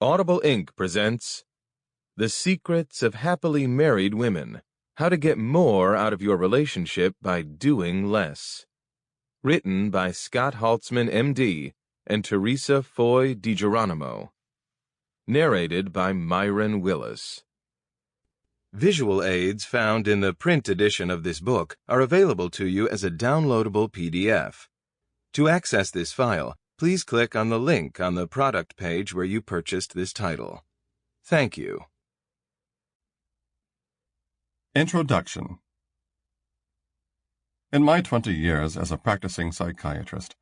Audible Inc. presents The Secrets of Happily Married Women: How to Get More Out of Your Relationship by Doing Less. Written by Scott Haltzman, M.D., and Teresa Foy DiGeronimo. Narrated by Mirron Willis. Visual aids found in the print edition of this book are available to you as a downloadable PDF. To access this file, please click on the link on the product page where you purchased this title. Thank you. Introduction. In my 20 years as a practicing psychiatrist,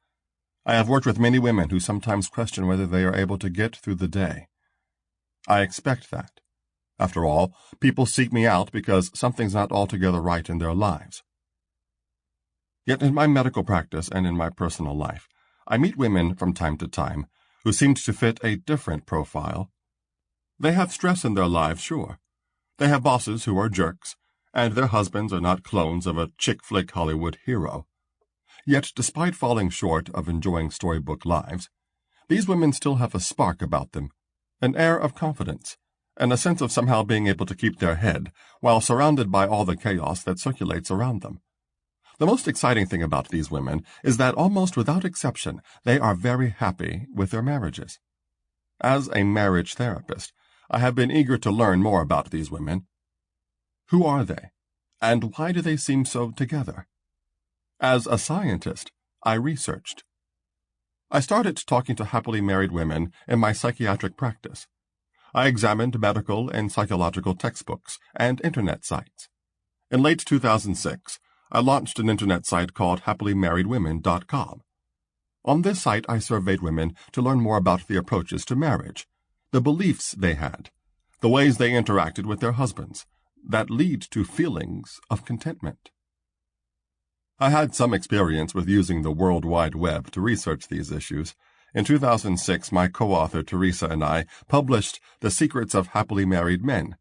I have worked with many women who sometimes question whether they are able to get through the day. I expect that. After all, people seek me out because something's not altogether right in their lives. Yet in my medical practice and in my personal life, I meet women from time to time who seem to fit a different profile. They have stress in their lives, sure. They have bosses who are jerks, and their husbands are not clones of a chick flick Hollywood hero. Yet, despite falling short of enjoying storybook lives, these women still have a spark about them, an air of confidence, and a sense of somehow being able to keep their head while surrounded by all the chaos that circulates around them. The most exciting thing about these women is that almost without exception, they are very happy with their marriages. As a marriage therapist, I have been eager to learn more about these women. Who are they? And why do they seem so together? As a scientist, I researched. I started talking to happily married women in my psychiatric practice. I examined medical and psychological textbooks and internet sites. In late 2006, I launched an internet site called HappilyMarriedWomen.com. On this site, I surveyed women to learn more about the approaches to marriage, the beliefs they had, the ways they interacted with their husbands, that lead to feelings of contentment. I had some experience with using the World Wide Web to research these issues. In 2006, my co-author Teresa and I published The Secrets of Happily Married Men,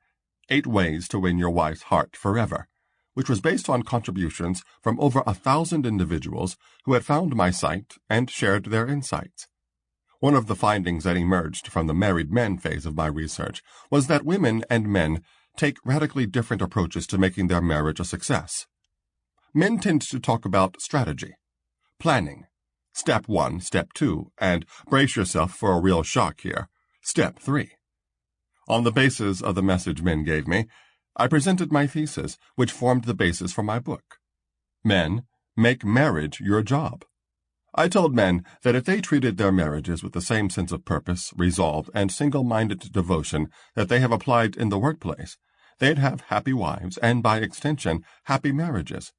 8 Ways to Win Your Wife's Heart Forever, which was based on contributions from over 1,000 individuals who had found my site and shared their insights. One of the findings that emerged from the married men phase of my research was that women and men take radically different approaches to making their marriage a success. Men tend to talk about strategy, planning, step 1, step 2, and brace yourself for a real shock here, step 3. On the basis of the message men gave me, I presented my thesis, which formed the basis for my book. Men, make marriage your job. I told men that if they treated their marriages with the same sense of purpose, resolve, and single-minded devotion that they have applied in the workplace, they'd have happy wives and, by extension, happy marriages.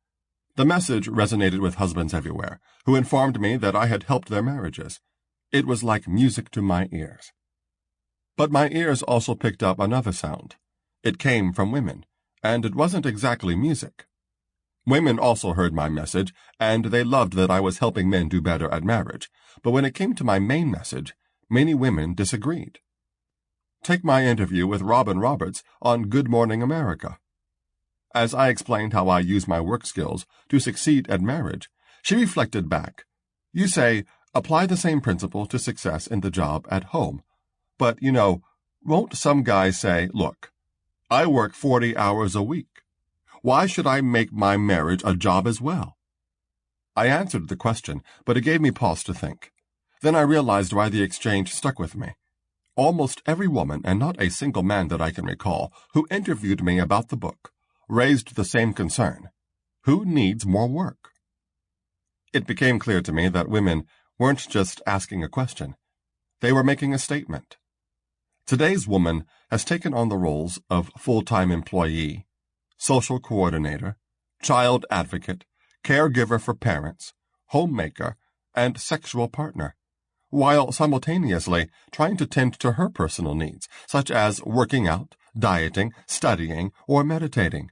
The message resonated with husbands everywhere, who informed me that I had helped their marriages. It was like music to my ears. But my ears also picked up another sound. It came from women, and it wasn't exactly music. Women also heard my message, and they loved that I was helping men do better at marriage. But when it came to my main message, many women disagreed. Take my interview with Robin Roberts on Good Morning America. As I explained how I use my work skills to succeed at marriage, she reflected back. You say, apply the same principle to success in the job at home. But, won't some guys say, look, I work 40 hours a week. Why should I make my marriage a job as well? I answered the question, but it gave me pause to think. Then I realized why the exchange stuck with me. Almost every woman, and not a single man that I can recall, who interviewed me about the book, raised the same concern. Who needs more work? It became clear to me that women weren't just asking a question. They were making a statement. Today's woman has taken on the roles of full-time employee, social coordinator, child advocate, caregiver for parents, homemaker, and sexual partner, while simultaneously trying to tend to her personal needs, such as working out, dieting, studying, or meditating.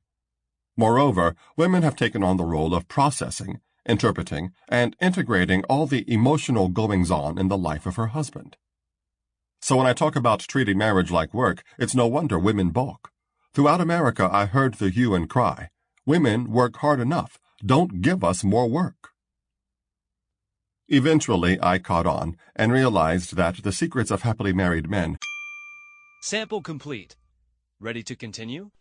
Moreover, women have taken on the role of processing, interpreting, and integrating all the emotional goings-on in the life of her husband. So when I talk about treating marriage like work, it's no wonder women balk. Throughout America, I heard the hue and cry, women work hard enough, don't give us more work. Eventually, I caught on and realized that The Secrets of Happily Married Men Sample complete. Ready to continue?